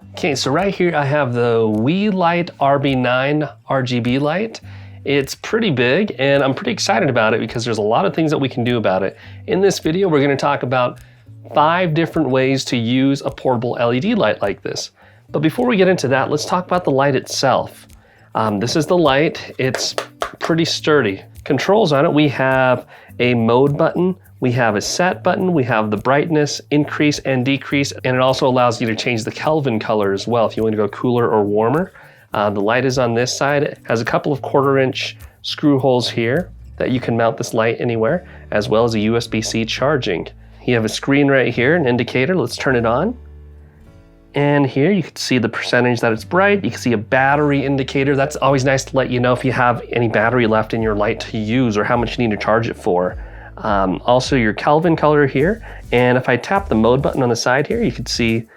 Okay, so right here I have the Weeylite RB9 RGB light. It's pretty big and I'm pretty excited about it because there's a lot of things that we can do about it. In this video, we're going to talk about 5 different ways to use a portable LED light like this. But before we get into that, let's talk about the light itself. This is the light. It's pretty sturdy. Controls on it, we have a mode button, we have a set button, we have the brightness, increase and decrease, and it also allows you to change the Kelvin color as well if you want to go cooler or warmer. The light is on this side. It has a couple of 1/4-inch screw holes here that you can mount this light anywhere, as well as a USB-C charging. You have a screen right here, an indicator. Let's turn it on. And here you can see the percentage that it's bright. You can see a battery indicator. That's always nice to let you know if you have any battery left in your light to use or how much you need to charge it for. Also your Kelvin color here. And if I tap the mode button on the side here, you can see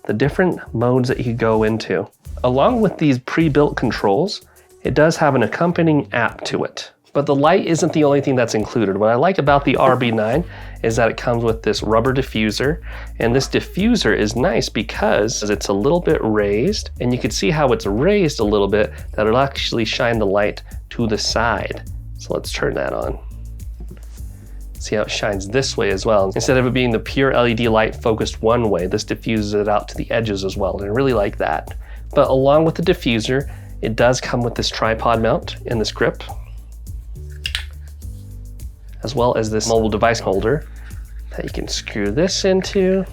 the different modes that you could go into. Along with these pre-built controls, it does have an accompanying app to it. But the light isn't the only thing that's included. What I like about the RB9 is that it comes with this rubber diffuser. And this diffuser is nice because it's a little bit raised. And you can see how it's raised a little bit, that it'll actually shine the light to the side. So let's turn that on. See how it shines this way as well. Instead of it being the pure LED light focused one way, this diffuses it out to the edges as well. And I really like that. But along with the diffuser, it does come with this tripod mount and this grip, as well as this mobile device holder that you can screw this into,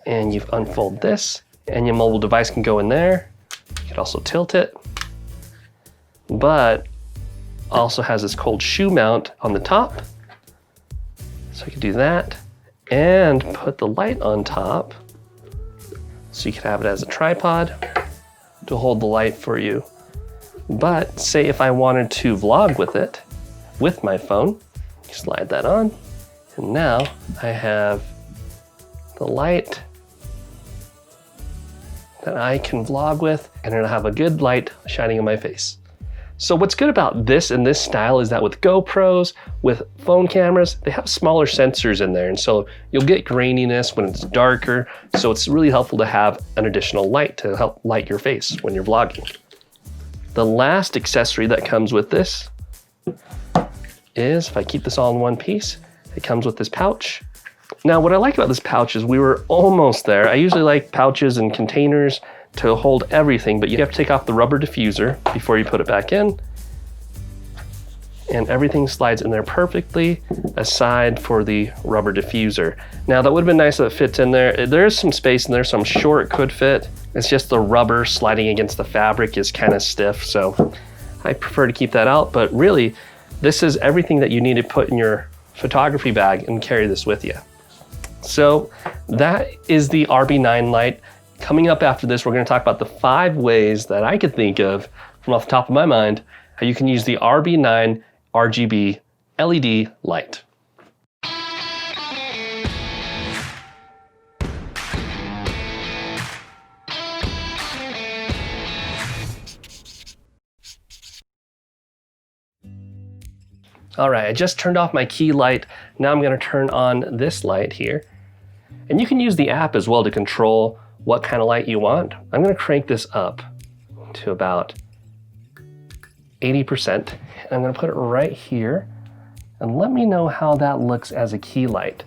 and you unfold this and your mobile device can go in there. You can also tilt it, but also has this cold shoe mount on the top. So you can do that and put the light on top. So you can have it as a tripod to hold the light for you. But say if I wanted to vlog with it, with my phone, slide that on, and now I have the light that I can vlog with, and it'll have a good light shining in my face. So what's good about this and this style is that with GoPros, with phone cameras, they have smaller sensors in there, and so you'll get graininess when it's darker, so it's really helpful to have an additional light to help light your face when you're vlogging. The last accessory that comes with this is, if I keep this all in one piece, it comes with this pouch. Now what I like about this pouch is we were almost there. I usually like pouches and containers to hold everything, but you have to take off the rubber diffuser before you put it back in. And everything slides in there perfectly, aside for the rubber diffuser. Now that would have been nice if it fits in there. There's some space in there, so I'm sure it could fit. It's just the rubber sliding against the fabric is kind of stiff, so I prefer to keep that out, but really, this is everything that you need to put in your photography bag and carry this with you. So that is the RB9 light. Coming up after this, we're going to talk about the 5 ways that I could think of from off the top of my mind how you can use the RB9 RGB LED light. All right, I just turned off my key light. Now I'm going to turn on this light here. And you can use the app as well to control what kind of light you want. I'm going to crank this up to about 80%. And I'm going to put it right here. And let me know how that looks as a key light.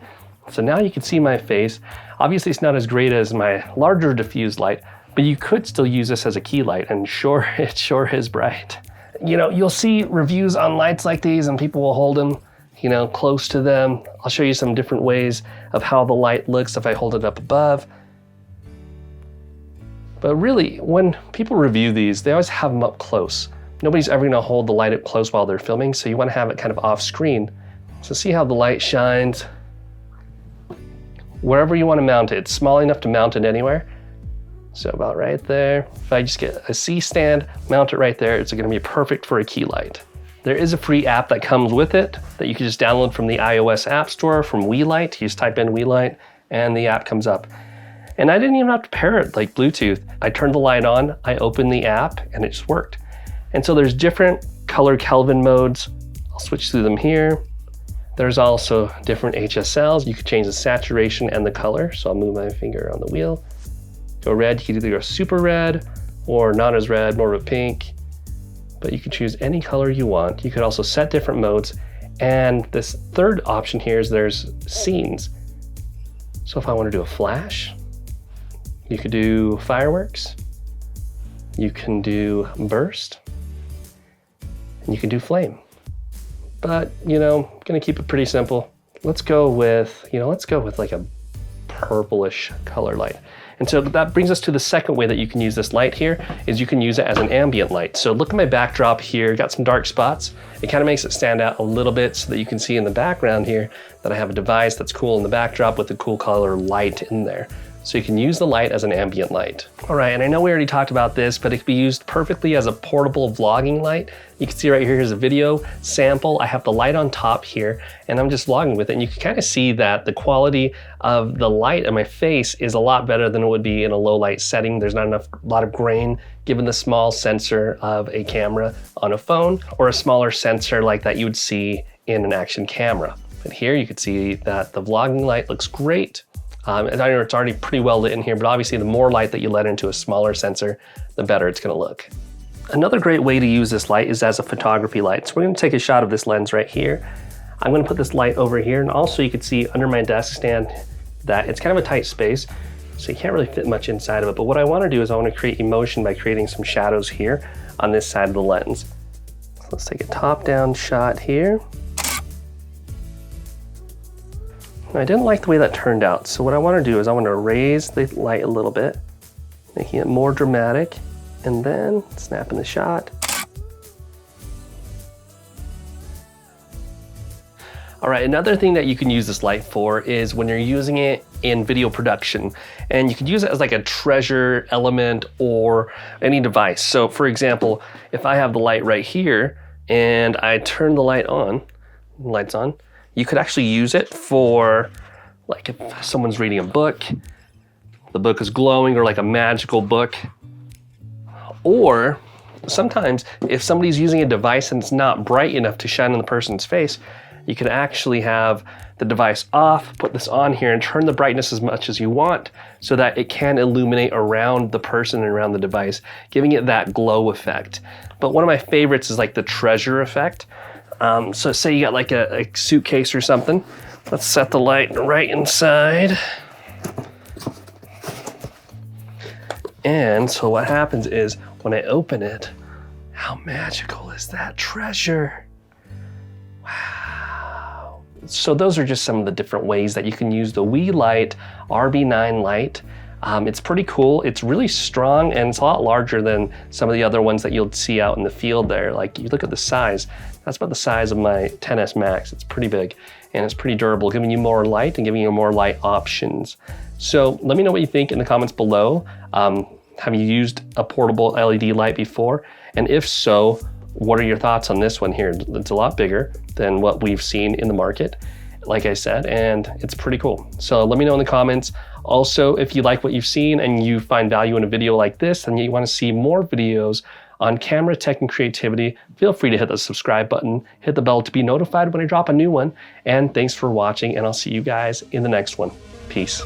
So now you can see my face. Obviously it's not as great as my larger diffused light, but you could still use this as a key light, and sure, it sure is bright. You know, you'll see reviews on lights like these and people will hold them, you know, close to them. I'll show you some different ways of how the light looks if I hold it up above. But really, when people review these, they always have them up close. Nobody's ever gonna hold the light up close while they're filming, so you wanna have it kind of off screen. So see how the light shines wherever you wanna mount it. It's small enough to mount it anywhere. So about right there. If I just get a C stand, mount it right there, it's gonna be perfect for a key light. There is a free app that comes with it that you can just download from the iOS App Store from Weeylite. You just type in Weeylite and the app comes up. And I didn't even have to pair it like Bluetooth. I turned the light on, I opened the app, and it just worked. And so there's different color Kelvin modes. I'll switch through them here. There's also different HSLs. You can change the saturation and the color. So I'll move my finger on the wheel. go red. You can either go super red or not as red, more of a pink, but you can choose any color you want. You could also set different modes. And this third option here is there's scenes. So if I want to do a flash, you could do fireworks, you can do burst, and you can do flame. But, you know, I'm gonna keep it pretty simple. Let's go with like a purplish color light. And so that brings us to the second way that you can use this light here, is you can use it as an ambient light. So look at my backdrop here, got some dark spots. It kind of makes it stand out a little bit so that you can see in the background here that I have a device that's cool in the backdrop with a cool color light in there. So you can use the light as an ambient light. All right, and I know we already talked about this, but it can be used perfectly as a portable vlogging light. You can see right here, here's a video sample. I have the light on top here, and I'm just vlogging with it. And you can kind of see that the quality of the light on my face is a lot better than it would be in a low light setting. There's not a lot of grain given the small sensor of a camera on a phone, or a smaller sensor like that you would see in an action camera. But here you can see that the vlogging light looks great. I know it's already pretty well lit in here, but obviously the more light that you let into a smaller sensor, the better it's gonna look. Another great way to use this light is as a photography light. So we're gonna take a shot of this lens right here. I'm gonna put this light over here, and also you can see under my desk stand that it's kind of a tight space, so you can't really fit much inside of it. But what I wanna do is I wanna create emotion by creating some shadows here on this side of the lens. So let's take a top-down shot here. I didn't like the way that turned out, so what I want to do is I want to raise the light a little bit, making it more dramatic, and then snap in the shot. All right, another thing that you can use this light for is when you're using it in video production, and you can use it as like a treasure element or any device. So for example, if I have the light right here and I turn the light on, light's on, you could actually use it for, like if someone's reading a book, the book is glowing, or like a magical book. Or sometimes if somebody's using a device and it's not bright enough to shine on the person's face, you can actually have the device off, put this on here, and turn the brightness as much as you want so that it can illuminate around the person and around the device, giving it that glow effect. But one of my favorites is like the treasure effect. So say you got like a suitcase or something. Let's set the light right inside. And so what happens is when I open it, how magical is that treasure? Wow. So those are just some of the different ways that you can use the Weeylite RB9 light. It's pretty cool. It's really strong, and it's a lot larger than some of the other ones that you'll see out in the field there. Like you look at the size, that's about the size of my XS Max. It's pretty big, and it's pretty durable, giving you more light and giving you more light options. So let me know what you think in the comments below. Have you used a portable LED light before? And if so, what are your thoughts on this one here? It's a lot bigger than what we've seen in the market, like I said, and it's pretty cool. So let me know in the comments. Also, if you like what you've seen and you find value in a video like this and you want to see more videos on camera tech and creativity, feel free to hit the subscribe button, hit the bell to be notified when I drop a new one. And thanks for watching, and I'll see you guys in the next one. Peace.